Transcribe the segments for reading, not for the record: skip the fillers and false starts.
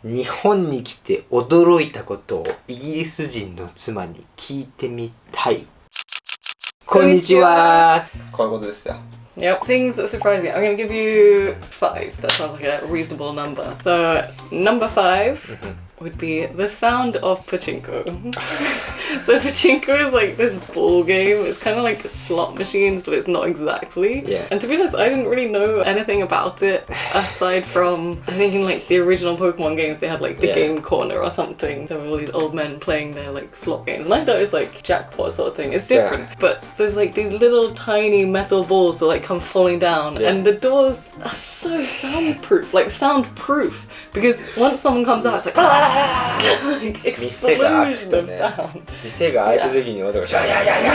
日本に来て驚いたことをイギリス人の妻に聞いてみたい。こんにちは。こういうことですよ。Yep, things that surprise me. I'm going to give you 5. That sounds like a reasonable number. So, number 5 would be the sound of pachinko. So, pachinko is like this ball game. It's kind of like slot machines, but it's not exactly. Yeah. And to be honest, I didn't really know anything about it aside from, I think in like the original Pokemon games, they had like the game corner or something. There were all these old men playing their like slot games. And I thought it was like jackpot sort of thing. It's different. But there's like these little tiny metal balls that like come falling down. And the doors are so soundproof. Like soundproof. Because once someone comes out, it's like, like explosion of sound. 店が開いた時に音がシャーシャーシャーシャ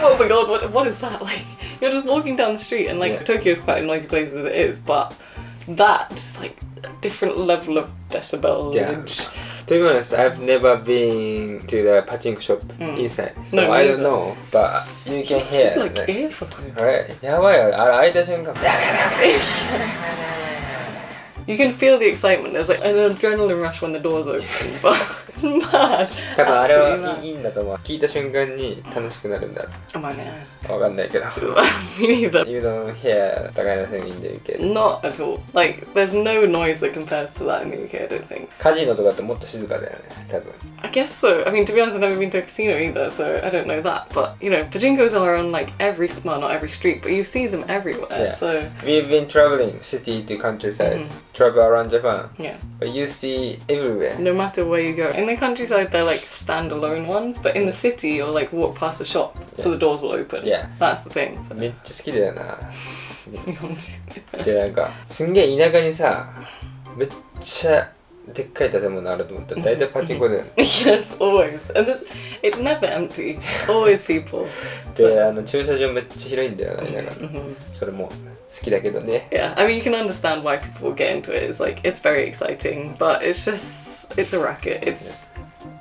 ー Oh my god, what is that? Like, you're just walking down the street and like Tokyo's quite a noisy place as it is, but that is like a different level of decibel. To be honest, I've never been to the pachinko shop inside, so no, I don't know, but you can hear like earphones. Right? やばいよ、あれ開いた瞬間You can feel the excitement. There's like an adrenaline rush when the doors open, but it's mad. 多分あれはいいんだと思う。聞いた瞬間に楽しくなるんだ。Oh my god. わかんないけど。Me neither. You don't hear 高いの声in the UK. Not at all. Like, there's no noise that compares to that in the UK, I don't think. カジノとかってもっと静かだよね、多分。I guess so. I mean, to be honest, I've never been to a casino either, so I don't know that. But, you know, pachinkos are on like every, well, not every street, but you see them everywhere, so... We've been traveling city to countryside, travel around Japan. Yeah. But you see everywhere. No matter where you go. In the countryside, they're like standalone ones, but in the city, you'll like walk past a shop, so the doors will open. Yeah. That's the thing. So. めっちゃ好きだよな。で、なんか、すんげえ田舎にさ、めっちゃでっかい建物あると思ったら大体パチンコだよね。Yes, always. And it's never empty. Always people. で、駐車場めっちゃ広いんだよな、田舎。それも好きだけどね。Yeah, I mean, you can understand why people get into it. It's like, it's very exciting, but it's just, it's a racket. It's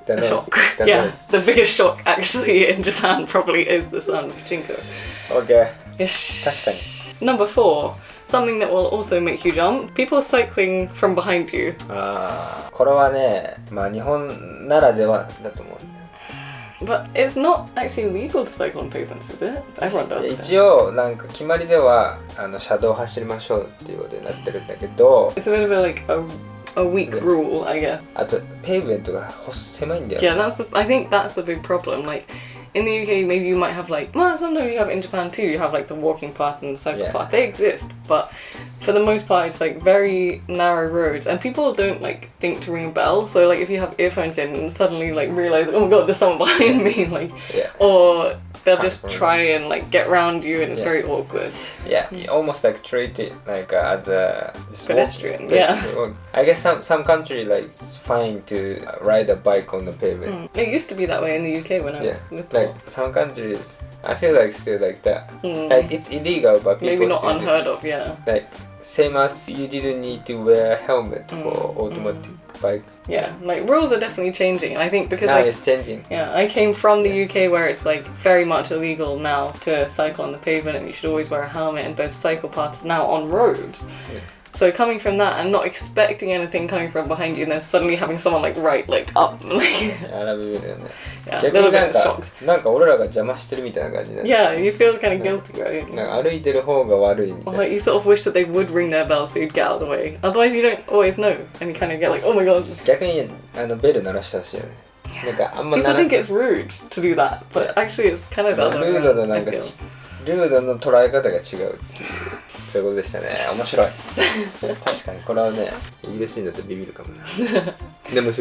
a shock. Yeah, the biggest shock actually in Japan probably is the sound of pachinko. Okay. よし。Number 4. Something that will also make you jump. People cycling from behind you. ああ、これはね、まあ日本ならではだと思う。But it's not actually legal to cycle on pavements, is it? Everyone does. 一応なんか決まりでは車道を走りましょうっていうことになってるんだけど。It's a bit of a like a weak rule, I guess. あとペイブメントが狭いんだよ。Yeah, I think that's the big problem. Like. In the UK, maybe you might have like, well, sometimes you have it in Japan too, you have like the walking path and the cycle path. They exist, but for the most part, it's like very narrow roads and people don't like think to ring a bell. So like if you have earphones in and suddenly like realize, oh my god, there's someone behind me, like, or they'll just try and like get around you and it's very awkward. Yeah, you almost like treat it like as a pedestrian. Yeah. I guess some country like it's fine to ride a bike on the pavement. It used to be that way in the UK when I was little. Like some countries, I feel like still like that. Like it's illegal, but people maybe not unheard of. Yeah. Like same as you didn't need to wear a helmet for automatic bike. Yeah, like rules are definitely changing, and I think because now it's changing. Yeah, I came from the UK where it's like very much illegal now to cycle on the pavement, and you should always wear a helmet, and there's cycle paths now on roads. So coming from that and not expecting anything coming from behind you, and then suddenly having someone like up, like a little bit shocked. なんか俺らが邪魔してるみたいな感じね。Yeah, you feel kind of guilty, right? なんか歩いてる方が悪いみたいな。Or like you sort of wish that they would ring their bell so you'd get out of the way. Otherwise, you don't always know, and you kind of get like, oh my god. 逆にベル鳴らしてほしいよね。なんかあんま People think it's rude to do that, but actually it's kind of the other way. ルードの捉え方が違うっていうそういうことでしたね。面白い。確かにこれはね、イギリス人だとビビるかもな。でも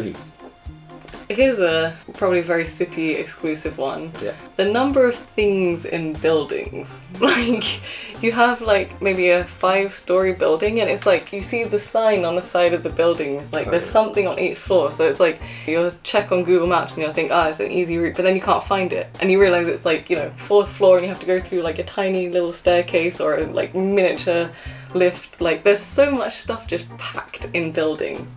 Here's a probably very city exclusive one. Yeah. The number of things in buildings. Like you have like maybe a 5-story building and it's like you see the sign on the side of the building with like there's something on each floor. So it's like you'll check on Google Maps and you'll think, it's an easy route, but then you can't find it. And you realize it's like, 4th floor and you have to go through like a tiny little staircase or a like miniature lift. Like there's so much stuff just packed in buildings.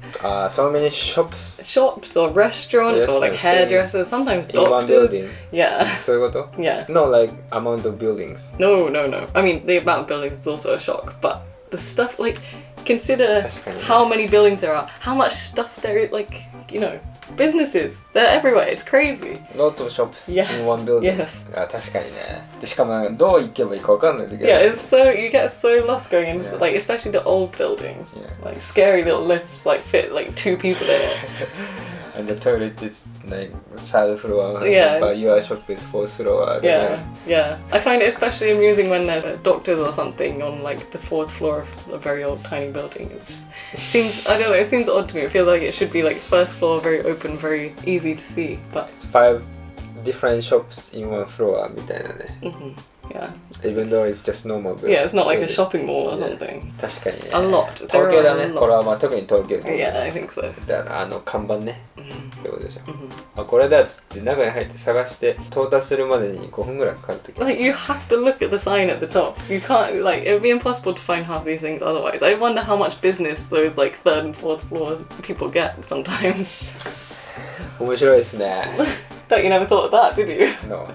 So many shops. Shops or restaurants or like hairdressers, sometimes doctors. In one building. Yeah. そういうこと? Yeah. Not like amount of buildings. No. I mean, the amount of buildings is also a shock, but the stuff like consider 確かにね。 how many buildings there are, how much stuff there is, like, you know, businesses. They're everywhere. It's crazy. Lots of shops Yes. in one building. Yes. あ、確かにね。でしかもなんかどう行けばいいか分かんない時あ Yeah, る it's so, you get so lost going in, Yeah. like, especially the old buildings. Yeah. Like, scary little lifts, like, fit, like, 2 people in it. And the toilet is like third floor, Yeah, but it's- your shop is fourth floor. Yeah, yeah. I find it especially amusing when there's doctors or something on, like, the 4th floor of a very old, tiny building. It just seems, I don't know, it seems odd to me. I feel like it should be, like, 1st floor, very open, very easy to see, but... 5 different shops in one floor みたいなね。 Yeah. Even though it's just normal building. Yeah, it's not like a building. shopping mall or Yeah. something. 確かにね。 A lot. 東 There 京 are だ a ね。これ lot. はまあ特に東京って。 Yeah, I think so. で看板ね。そういうことでしょ。あ、これだっつって中に入って探して到達するまでに5分ぐらいかかるとき。 Like, you have to look at the sign at the top. You can't, like, it would be impossible to find half these things otherwise. I wonder how much business those, like, 3rd and 4th floor people get sometimes. 面白いですね。But you never thought of that, did you? No.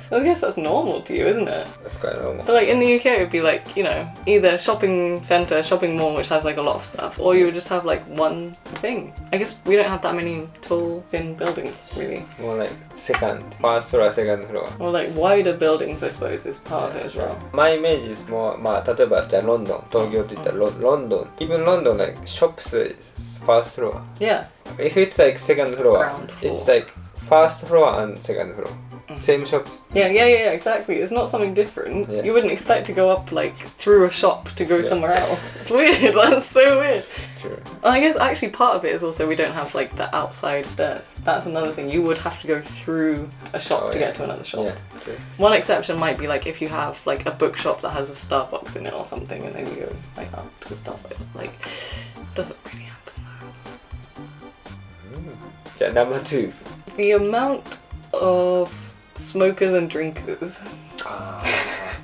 I guess that's normal to you, isn't it? That's quite normal. But like in the UK, it would be like, you know, either shopping centre, shopping mall, which has like a lot of stuff, or you would just have like one thing. I guess we don't have that many tall, thin buildings, really. More like second, first floor, second floor. Or like wider buildings, I suppose, is part of it as well. My image is more, まあ例えばじゃあロンドン、東京って言ったらロンドン。Even London, like shops is first floor. Yeah. If it's like second floor, Ground floor. it's like first floor and second floor. Same shop. Yeah, exactly. It's not something different. Yeah. You wouldn't expect to go up like through a shop to go Yeah. somewhere else. It's weird. That's so weird. True. I guess actually part of it is also we don't have like the outside stairs. That's another thing. You would have to go through a shop to yeah. get to another shop. Yeah, true. One exception might be like if you have like a bookshop that has a Starbucks in it or something, and then you go like up to the Starbucks. Like, doesn't really happen though. じゃあ number 2. The amount of smokers and drinkers.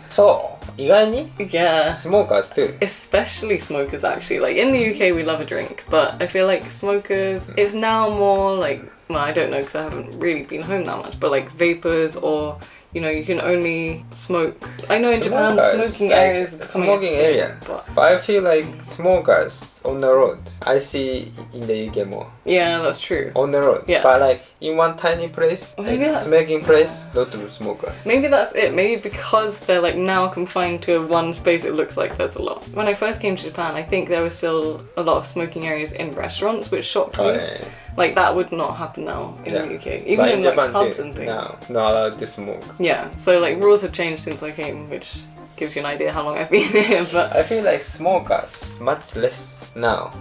そう意外に Yeah. smokers too. Especially smokers, actually. Like in the UK, we love a drink, but I feel like smokers is now more like, well, I don't know because I haven't really been home that much, but like vapors or, you know, you can only smoke. I know in Japan, Smokers, smoking like, areas are becoming a smoking thing, area. But But I feel like smokers on the road. I see in the UK more. yeah, that's true. On the road. Yeah. But like in one tiny place, Well, like maybe that's- smoking place, lot of smokers. Maybe that's it. Maybe because they're like now confined to one space, it looks like there's a lot. When I first came to Japan, I think there was still a lot of smoking areas in restaurants, which shocked me. Oh, yeah. Like that would not happen now in Yeah. the UK, even But in like Japan pubs too, and things. no, not allowed to smoke. Yeah, so like rules have changed since I came, which gives you an idea how long I've been here. But I feel like smokers much less now.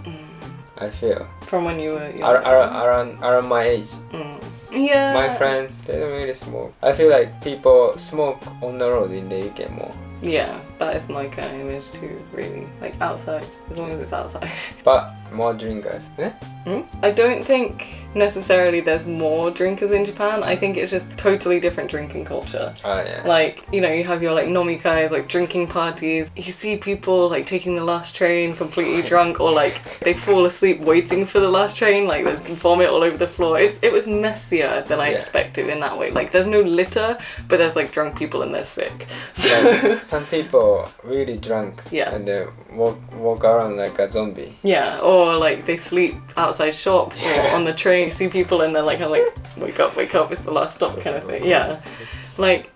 I feel from when you were young. around my age. Yeah. My friends, they don't really smoke. I feel like people smoke on the road in the UK more. Yeah, that is my kind of image too, really. Like outside, as long as it's outside. But more drinkers. Eh? I don't think necessarily there's more drinkers in Japan. I think it's just totally different drinking culture. Oh yeah. Like, you know, you have your like nomikais, like drinking parties. You see people like taking the last train completely drunk, or like they fall asleep waiting for the last train. Like there's vomit all over the floor. It was messier than I Yeah. expected in that way. Like there's no litter, but there's like drunk people and they're sick. So Like, some people really drunk. Yeah. And they walk around like a zombie. yeah, or like they sleep outside shops or on the train. You see people and they're like, wake up, it's the last stop kind of thing. Yeah, like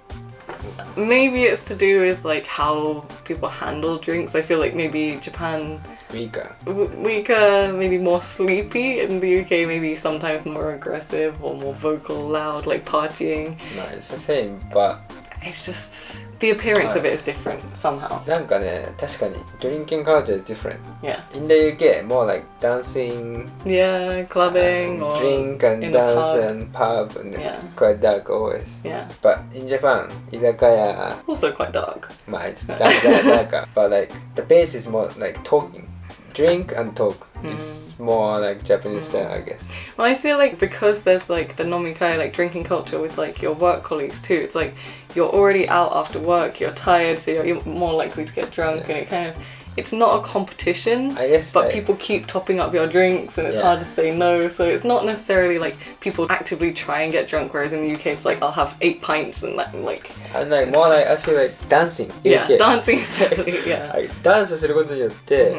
maybe it's to do with like how people handle drinks. I feel like maybe Japan Weaker. weaker, maybe more sleepy. In the UK, maybe sometimes more aggressive or more vocal, loud, like partying. No, it's the same, but It's just the appearance of it is different somehow. なんかね、確かに drinking culture is different. Yeah. In the UK, more like dancing, Yeah, clubbing or drink and in a dance pub. and pub, and Yeah. quite dark always. Yeah. But in Japan, 居酒屋, Also quite dark. it's dark, but like the base is more like talking. Drink and talk is more like Japanese style, I guess. Well, I feel like because there's like the nomikai, like drinking culture with like your work colleagues too, it's like you're already out after work, you're tired, so you're more likely to get drunk, and it kind of, it's not a competition, I guess, but like, people keep topping up your drinks and it's Yeah. hard to say no, so it's not necessarily like people actively try and get drunk, whereas in the UK it's like I'll have 8 pints and that, like, and like more like I feel like dancing. yeah, UK. dancing especially, yeah. はい、ダンスすることによって、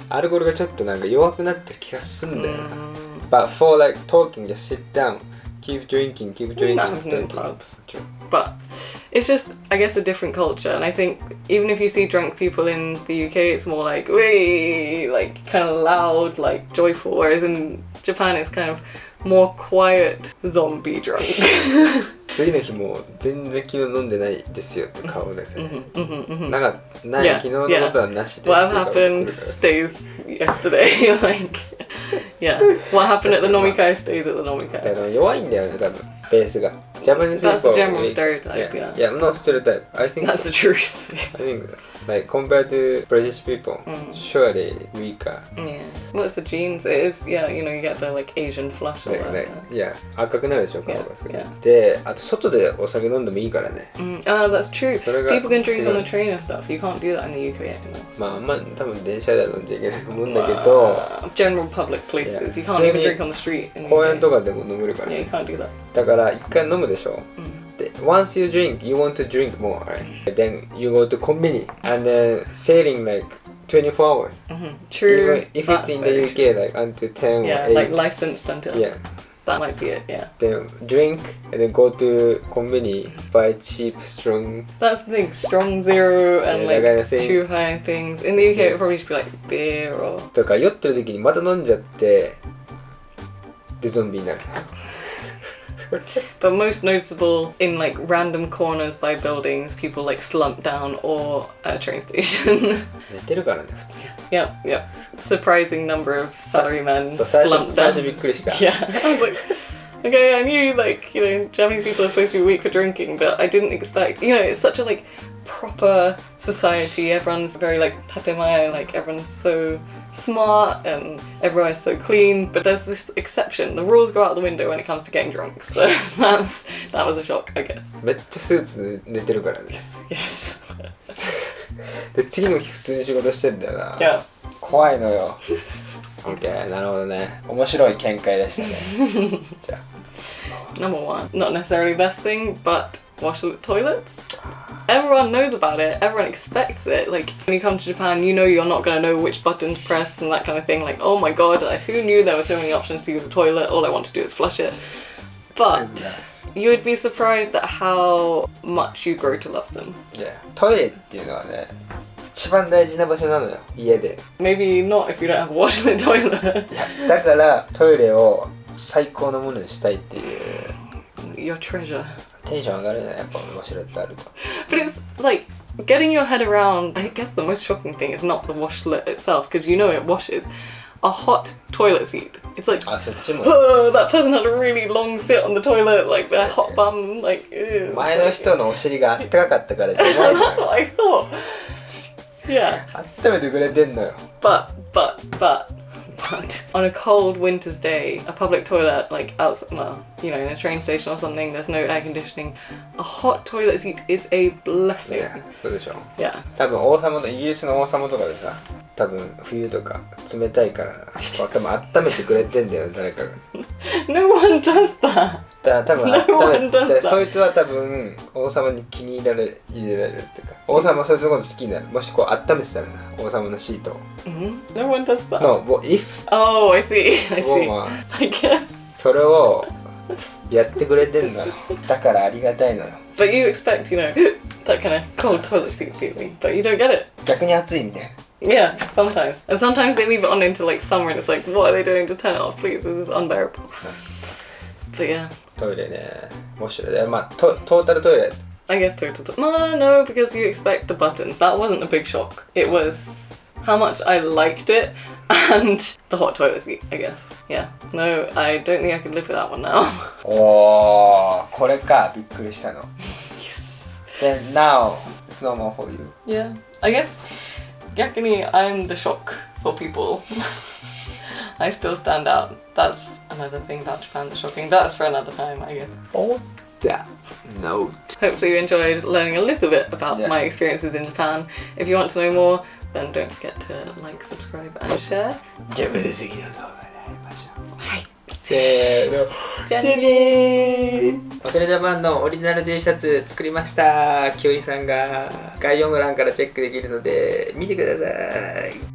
アルコールがちょっとなんか弱くなってる気がすんだよな。But for like talking, just sit down, keep drinking, keep drinking. Not having in pubs. But it's just, I guess, a different culture. And I think even if you see drunk people in the UK, it's more like, wee, like kind of loud, like joyful. Whereas in Japan, it's kind of more quiet, zombie drunk. 次の日もう全然昨日飲んでないですよって顔ですよね。ない、昨日のことはなしで。What happened stays yesterday. Like, yeah. What happened at the nomikai stays at the nomikai. 弱いんだよね、多分ベースが。Japanese That's the people. general stereotype, yeah. Yeah, not stereotype. I think That's the truth. I think like compared to British people, surely weaker. Yeah. Well, it's the genes. It is, yeah, you know, you get the like Asian flush or whatever. Yeah, 赤くなるでしょ、顔が。 Yeah. で、あと外でお酒飲んでもいいからね。Oh, that's true. それが People can drink on the train and stuff. You can't do that in the UK anymore. まあ、あんま多分電車では飲んじゃいけないと思うんだけど、general public places. Yeah. You can't even drink on the street in the 公園 UK. とかでも飲めるから Yeah, you ね。 can't do that. だから一回飲むでしょ。で、once you drink, you want to drink more, right? Then you go to コンビニ and then sailing like 24 hours. True. Even if That's it's in very the UK, like until 10 Yeah, or 8. like licensed until. Yeah. That might be it, yeah. Then drink and then go to コンビニ buy cheap, strong. That's the thing, strong zero and Yeah, like that kind of thing. too high things. In the UK, Yeah. it would probably just be like beer or. だから酔ってる時にまた飲んじゃってでゾンビになる。But most noticeable in like random corners by buildings, people like slump down or at a train station. 寝てるからね、普通。Yep, yep. Surprising number of salarymen そう、最 slumped 初、最 down. 初びっくりした。 Yeah, I was like, okay, I knew like, you know, Japanese people are supposed to be weak for drinking, but I didn't expect, you know, it's such a like proper society. Everyone's very like tatemae, like everyone's so smart and everyone is so clean. But there's this exception. The rules go out the window when it comes to getting drunk. So that was a shock, I guess. めっちゃスーツで寝てるからね。 Yes. で、次の日普通に仕事してんだよな。 Yeah. 怖いのよ。OK、なるほどね。面白い見解でしたね。じゃあ。 Number one, not necessarily the best thing, but washlet toilets. Everyone knows about it. Everyone expects it. Like when you come to Japan, you know you're not gonna know which button to press and that kind of thing. Like, oh my god, like, who knew there were so many options to use the toilet? All I want to do is flush it. But you would be surprised at how much you grow to love them. Yeah. トイレっていうのはね、一番大事な場所なのよ、家で。 Maybe not if you don't have a washlet toilet. いや、だからトイレを最高のものにしたいっていう。 Your treasure. テンション上がるね、やっぱ面白いってあると。 But it's like getting your head around. I guess the most shocking thing is not the washlet itself, because you know it washes. A hot toilet seat. It's like, あ、そっちも。 oh, that person had a really long sit on the toilet, like their hot bum, like. Ew. 前の人のお尻があったかかったからじゃないの That's よ。 what I thought. Yeah, 温めてくれてんのよ。 but on a cold winter's day, a public toilet, like outside, well, you know, in a train station or something, there's no air conditioning. A hot toilet seat is a blessing. ね、そうでしょ。 Yeah. 多分王様とイギリスの王様とかでさ、多分冬とか冷たいから多分温めてくれてんだよ、誰かが。 No one does that. だから多分 No 温 one め does て that. そいつは多分王様に気に入れられるっていうか、王様はそいつのこと好きになる。もしこう温めてたらさ、王様のシートを。No one does that. No, but if Oh, I see. I ウォー see. マー I get. それをやってくれてんのよ。だからありがたいのよ。 But you expect, you know, that kind of cold toilet seat feeling, but you don't get it. 逆に暑いみたいな。 Yeah, sometimes. And sometimes they leave it on into like summer and it's like, what are they doing? Just turn it off, please. This is unbearable. But yeah. トイレね、面白い。で、まあトータルトイレ。 I guess total. No, because you expect the buttons. That wasn't a big shock. It was how much I liked it and the hot toilet seat, I guess. Yeah. No, I don't think I could live with that one now. おー、これか、びっくりしたの。Then now, it's normal for you. Yeah. I guess, yakini, I'm the shock for people. I still stand out. That's another thing about Japan that's shocking. That's for another time, I guess. On that note. Hopefully you enjoyed learning a little bit about Yeah. my experiences in Japan. If you want to know more, then don't forget to like, subscribe and share. じゃあ、次の動画で会いましょう。はい。せーの。じゃあねじゃあねー。おしゃれジャパンのオリジナル T シャツ作りました。きよいさんが概要欄からチェックできるので見てください。